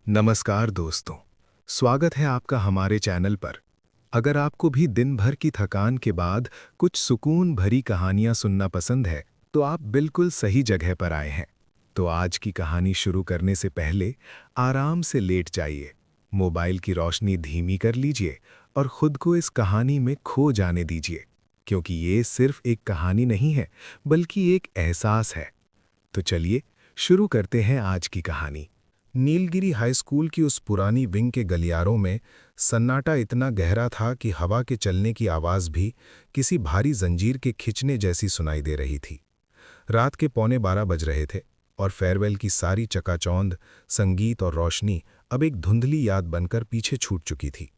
नमस्कार दोस्तों, स्वागत है आपका हमारे चैनल पर। अगर आपको भी दिन भर की थकान के बाद कुछ सुकून भरी कहानियां सुनना पसंद है, तो आप बिल्कुल सही जगह पर आए हैं। तो आज की कहानी शुरू करने से पहले आराम से लेट जाइए, मोबाइल की रोशनी धीमी कर लीजिए और खुद को इस कहानी में खो जाने दीजिए, क्योंकि ये सिर्फ एक कहानी नहीं है, बल्कि एक एहसास है। तो चलिए शुरू करते हैं आज की कहानी। नीलगिरी हाई स्कूल की उस पुरानी विंग के गलियारों में सन्नाटा इतना गहरा था कि हवा के चलने की आवाज़ भी किसी भारी जंजीर के खिंचने जैसी सुनाई दे रही थी। रात के 11:15 बज रहे थे और फेयरवेल की सारी चकाचौंध, संगीत और रोशनी अब एक धुंधली याद बनकर पीछे छूट चुकी थी।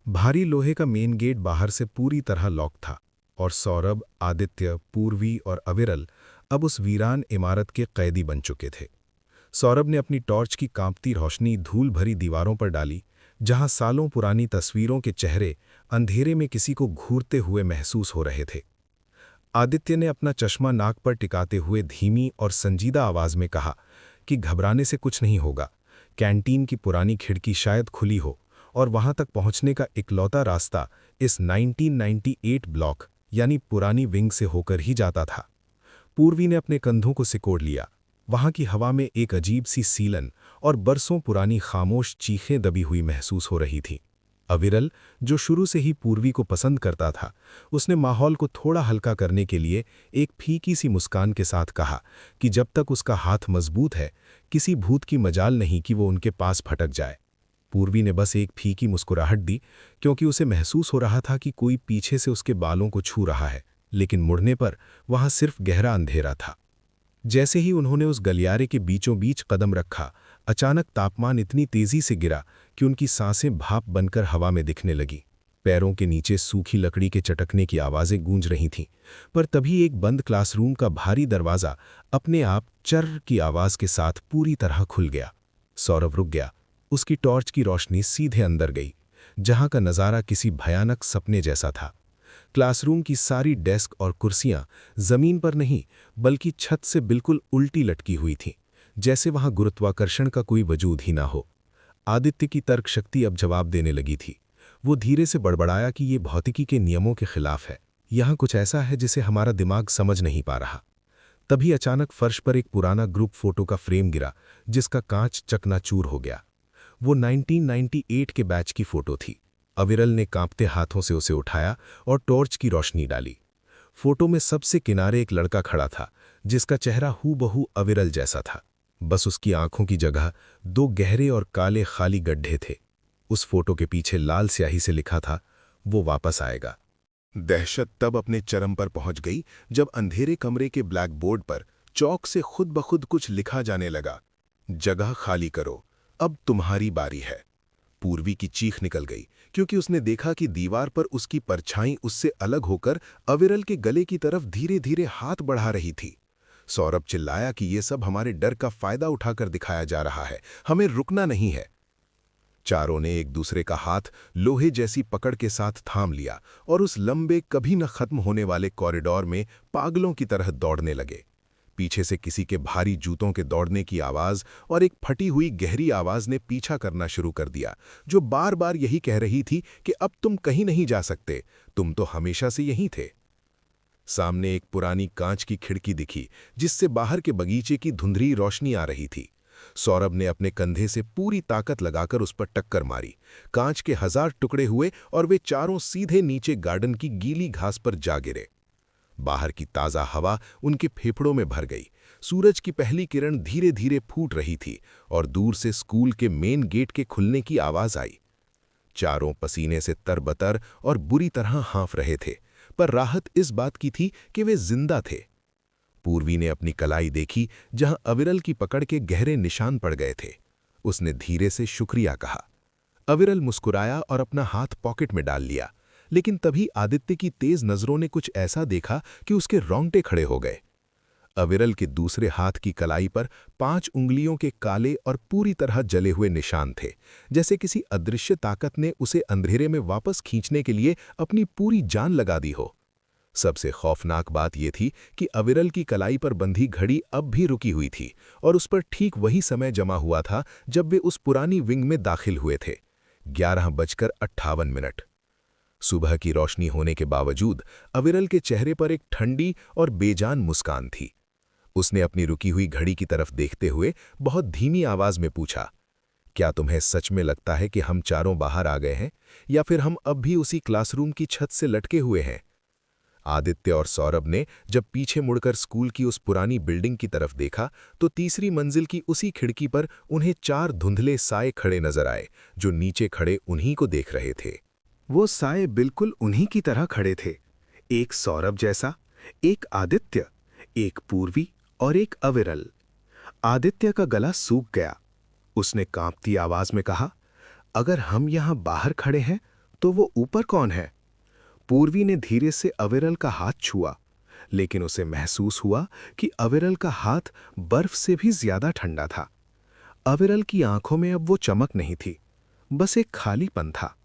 भारी लोहे का मेन गेट बाहर से पूरी तरह लॉक था और सौरभ, आदित्य, पूर्वी और अविरल अब उस वीरान इमारत के कैदी बन चुके थे। सौरभ ने अपनी टॉर्च की कांपती रोशनी धूल भरी दीवारों पर डाली, जहां सालों पुरानी तस्वीरों के चेहरे अंधेरे में किसी को घूरते हुए महसूस हो रहे थे। आदित्य ने अपना चश्मा नाक पर टिकाते हुए धीमी और संजीदा आवाज में कहा कि घबराने से कुछ नहीं होगा। कैंटीन की पुरानी खिड़की शायद खुली हो और वहां तक पहुंचने का इकलौता रास्ता इस 1998 ब्लॉक यानी पुरानी विंग से होकर ही जाता था। पूर्वी ने अपने कंधों को सिकोड़ लिया। वहां की हवा में एक अजीब सी सीलन और बरसों पुरानी खामोश चीखें दबी हुई महसूस हो रही थीं। अविरल, जो शुरू से ही पूर्वी को पसंद करता था, उसने माहौल को थोड़ा हल्का करने के लिए एक फीकी सी मुस्कान के साथ कहा कि जब तक उसका हाथ मजबूत है, किसी भूत की मजाल नहीं कि वो उनके पास फटक जाए। पूर्वी ने बस एक फीकी मुस्कुराहट दी, क्योंकि उसे महसूस हो रहा था कि कोई पीछे से उसके बालों को छू रहा है, लेकिन मुड़ने पर वहां सिर्फ गहरा अंधेरा था। जैसे ही उन्होंने उस गलियारे के बीचों बीच कदम रखा, अचानक तापमान इतनी तेजी से गिरा कि उनकी सांसें भाप बनकर हवा में दिखने लगी। पैरों के नीचे सूखी लकड़ी के चटकने की आवाज़ें गूंज रही थीं, पर तभी एक बंद क्लासरूम का भारी दरवाज़ा अपने आप चर्र की आवाज़ के साथ पूरी तरह खुल गया। सौरभ रुक गया। उसकी टॉर्च की रोशनी सीधे अंदर गई, जहां का नज़ारा किसी भयानक सपने जैसा था। क्लासरूम की सारी डेस्क और कुर्सियां जमीन पर नहीं, बल्कि छत से बिल्कुल उल्टी लटकी हुई थीं, जैसे वहां गुरुत्वाकर्षण का कोई वजूद ही ना हो। आदित्य की तर्क शक्ति अब जवाब देने लगी थी। वो धीरे से बड़बड़ाया कि ये भौतिकी के नियमों के खिलाफ है। यहाँ कुछ ऐसा है जिसे हमारा दिमाग समझ नहीं पा रहा। तभी अचानक फर्श पर एक पुराना ग्रुप फोटो का फ्रेम गिरा, जिसका कांच चकनाचूर हो गया। वो 1998 के बैच की फोटो थी। अविरल ने कांपते हाथों से उसे उठाया और टॉर्च की रोशनी डाली। फोटो में सबसे किनारे एक लड़का खड़ा था, जिसका चेहरा हूबहू अविरल जैसा था। बस उसकी आंखों की जगह दो गहरे और काले खाली गड्ढे थे। उस फोटो के पीछे लाल स्याही से लिखा था, वो वापस आएगा। दहशत तब अपने चरम पर पहुंच गई जब अंधेरे कमरे के ब्लैक बोर्ड पर चौक से खुद ब खुद कुछ लिखा जाने लगा। जगह खाली करो, अब तुम्हारी बारी है। पूर्वी की चीख निकल गई, क्योंकि उसने देखा कि दीवार पर उसकी परछाई उससे अलग होकर अविरल के गले की तरफ धीरे धीरे हाथ बढ़ा रही थी। सौरभ चिल्लाया कि ये सब हमारे डर का फायदा उठाकर दिखाया जा रहा है, हमें रुकना नहीं है। चारों ने एक दूसरे का हाथ लोहे जैसी पकड़ के साथ थाम लिया और उस लंबे, कभी न खत्म होने वाले कॉरिडोर में पागलों की तरह दौड़ने लगे। पीछे से किसी के भारी जूतों के दौड़ने की आवाज और एक फटी हुई गहरी आवाज ने पीछा करना शुरू कर दिया, जो बार बार यही कह रही थी कि अब तुम कहीं नहीं जा सकते, तुम तो हमेशा से यहीं थे। सामने एक पुरानी कांच की खिड़की दिखी, जिससे बाहर के बगीचे की धुंधली रोशनी आ रही थी। सौरभ ने अपने कंधे से पूरी ताकत लगाकर उस पर टक्कर मारी। कांच के 1000 टुकड़े हुए और वे चारों सीधे नीचे गार्डन की गीली घास पर जा गिरे। बाहर की ताज़ा हवा उनके फेफड़ों में भर गई। सूरज की पहली किरण धीरे धीरे फूट रही थी और दूर से स्कूल के मेन गेट के खुलने की आवाज आई। चारों पसीने से तरबतर और बुरी तरह हाँफ रहे थे, पर राहत इस बात की थी कि वे जिंदा थे। पूर्वी ने अपनी कलाई देखी, जहां अविरल की पकड़ के गहरे निशान पड़ गए थे। उसने धीरे से शुक्रिया कहा। अविरल मुस्कुराया और अपना हाथ पॉकेट में डाल लिया, लेकिन तभी आदित्य की तेज नजरों ने कुछ ऐसा देखा कि उसके रोंगटे खड़े हो गए। अविरल के दूसरे हाथ की कलाई पर 5 उंगलियों के काले और पूरी तरह जले हुए निशान थे, जैसे किसी अदृश्य ताकत ने उसे अंधेरे में वापस खींचने के लिए अपनी पूरी जान लगा दी हो। सबसे खौफनाक बात यह थी कि अविरल की कलाई पर बंधी घड़ी अब भी रुकी हुई थी और उस पर ठीक वही समय जमा हुआ था जब वे उस पुरानी विंग में दाखिल हुए थे। 11:58। सुबह की रोशनी होने के बावजूद अविरल के चेहरे पर एक ठंडी और बेजान मुस्कान थी। उसने अपनी रुकी हुई घड़ी की तरफ देखते हुए बहुत धीमी आवाज में पूछा, क्या तुम्हें सच में लगता है कि हम चारों बाहर आ गए हैं या फिर हम अब भी उसी क्लासरूम की छत से लटके हुए हैं? आदित्य और सौरभ ने जब पीछे मुड़कर स्कूल की उस पुरानी बिल्डिंग की तरफ देखा तो तीसरी मंजिल की उसी खिड़की पर उन्हें 4 धुंधले साए खड़े नजर आए जो नीचे खड़े उन्हीं को देख रहे थे। वो साए बिल्कुल उन्हीं की तरह खड़े थे, एक सौरभ जैसा, एक आदित्य, एक पूर्वी और एक अविरल। आदित्य का गला सूख गया। उसने कांपती आवाज में कहा, अगर हम यहां बाहर खड़े हैं तो वो ऊपर कौन है? पूर्वी ने धीरे से अविरल का हाथ छुआ, लेकिन उसे महसूस हुआ कि अविरल का हाथ बर्फ से भी ज्यादा ठंडा था। अविरल की आंखों में अब वो चमक नहीं थी, बस एक खालीपन था।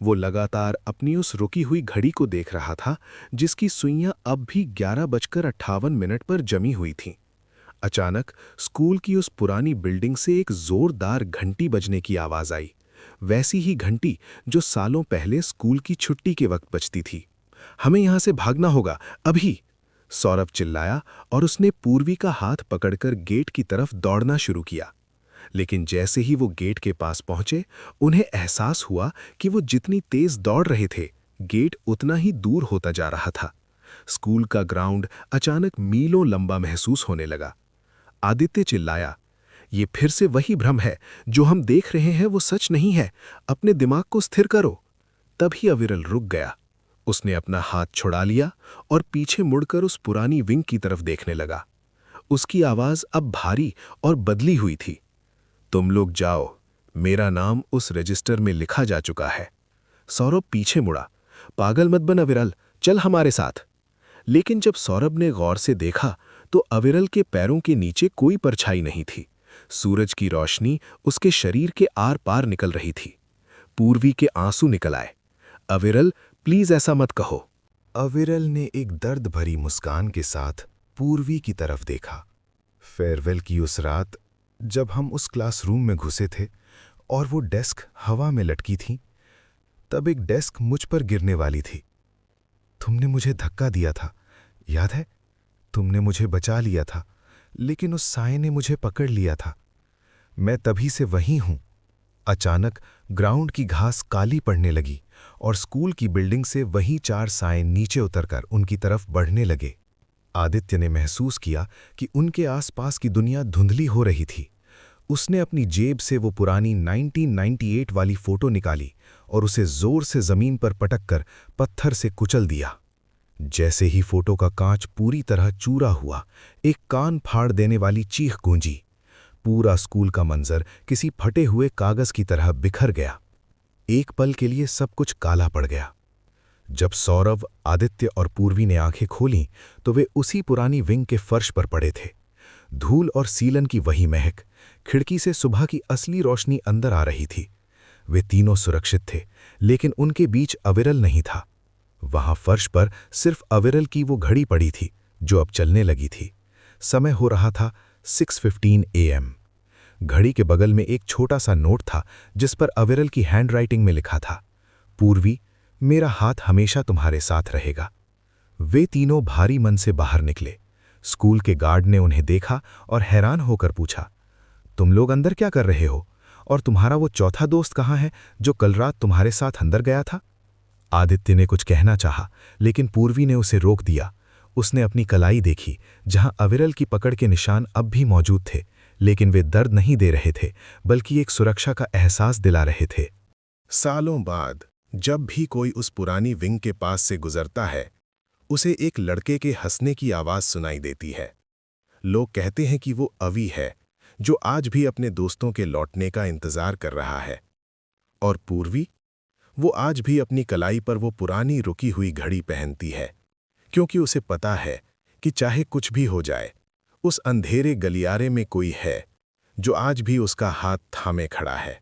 वो लगातार अपनी उस रुकी हुई घड़ी को देख रहा था जिसकी सुइयां अब भी 11:58 पर जमी हुई थीं। अचानक स्कूल की उस पुरानी बिल्डिंग से एक जोरदार घंटी बजने की आवाज आई, वैसी ही घंटी जो सालों पहले स्कूल की छुट्टी के वक्त बजती थी। हमें यहां से भागना होगा, अभी! सौरभ चिल्लाया और उसने पूर्वी का हाथ पकड़कर गेट की तरफ दौड़ना शुरू किया। लेकिन जैसे ही वो गेट के पास पहुंचे, उन्हें एहसास हुआ कि वो जितनी तेज दौड़ रहे थे, गेट उतना ही दूर होता जा रहा था। स्कूल का ग्राउंड अचानक मीलों लंबा महसूस होने लगा। आदित्य चिल्लाया, ये फिर से वही भ्रम है, जो हम देख रहे हैं वो सच नहीं है, अपने दिमाग को स्थिर करो। तभी अविरल रुक गया। उसने अपना हाथ छुड़ा लिया और पीछे मुड़कर उस पुरानी विंग की तरफ देखने लगा। उसकी आवाज अब भारी और बदली हुई थी, तुम लोग जाओ, मेरा नाम उस रजिस्टर में लिखा जा चुका है। सौरभ पीछे मुड़ा, पागल मत बन अविरल, चल हमारे साथ। लेकिन जब सौरभ ने गौर से देखा तो अविरल के पैरों के नीचे कोई परछाई नहीं थी। सूरज की रोशनी उसके शरीर के आर पार निकल रही थी। पूर्वी के आंसू निकल आए। अविरल, प्लीज ऐसा मत कहो। अविरल ने एक दर्द भरी मुस्कान के साथ पूर्वी की तरफ देखा। फेयरवेल की उस रात जब हम उस क्लासरूम में घुसे थे और वो डेस्क हवा में लटकी थी, तब एक डेस्क मुझ पर गिरने वाली थी। तुमने मुझे धक्का दिया था, याद है? तुमने मुझे बचा लिया था, लेकिन उस साए ने मुझे पकड़ लिया था। मैं तभी से वहीं हूं। अचानक ग्राउंड की घास काली पड़ने लगी और स्कूल की बिल्डिंग से वही 4 साए नीचे उतरकर उनकी तरफ बढ़ने लगे। आदित्य ने महसूस किया कि उनके आसपास की दुनिया धुंधली हो रही थी। उसने अपनी जेब से वो पुरानी 1998 वाली फोटो निकाली और उसे जोर से जमीन पर पटककर पत्थर से कुचल दिया। जैसे ही फोटो का कांच पूरी तरह चूरा हुआ, एक कान फाड़ देने वाली चीख गूंजी। पूरा स्कूल का मंजर किसी फटे हुए कागज की तरह बिखर गया। एक पल के लिए सब कुछ काला पड़ गया। जब सौरभ, आदित्य और पूर्वी ने आंखें खोलीं तो वे उसी पुरानी विंग के फर्श पर पड़े थे। धूल और सीलन की वही महक, खिड़की से सुबह की असली रोशनी अंदर आ रही थी। वे तीनों सुरक्षित थे, लेकिन उनके बीच अविरल नहीं था। वहां फर्श पर सिर्फ अविरल की वो घड़ी पड़ी थी जो अब चलने लगी थी। समय हो रहा था 6:15 AM। घड़ी के बगल में एक छोटा सा नोट था जिस पर अविरल की हैंडराइटिंग में लिखा था, पूर्वी, मेरा हाथ हमेशा तुम्हारे साथ रहेगा। वे तीनों भारी मन से बाहर निकले। स्कूल के गार्ड ने उन्हें देखा और हैरान होकर पूछा, तुम लोग अंदर क्या कर रहे हो? और तुम्हारा वो चौथा दोस्त कहाँ है जो कल रात तुम्हारे साथ अंदर गया था? आदित्य ने कुछ कहना चाहा, लेकिन पूर्वी ने उसे रोक दिया। उसने अपनी कलाई देखी, जहां अविरल की पकड़ के निशान अब भी मौजूद थे, लेकिन वे दर्द नहीं दे रहे थे, बल्कि एक सुरक्षा का एहसास दिला रहे थे। सालों बाद जब भी कोई उस पुरानी विंग के पास से गुजरता है, उसे एक लड़के के हंसने की आवाज सुनाई देती है। लोग कहते हैं कि वो अवी है, जो आज भी अपने दोस्तों के लौटने का इंतजार कर रहा है। और पूर्वी, वो आज भी अपनी कलाई पर वो पुरानी रुकी हुई घड़ी पहनती है, क्योंकि उसे पता है कि चाहे कुछ भी हो जाए, उस अंधेरे गलियारे में कोई है जो आज भी उसका हाथ थामे खड़ा है।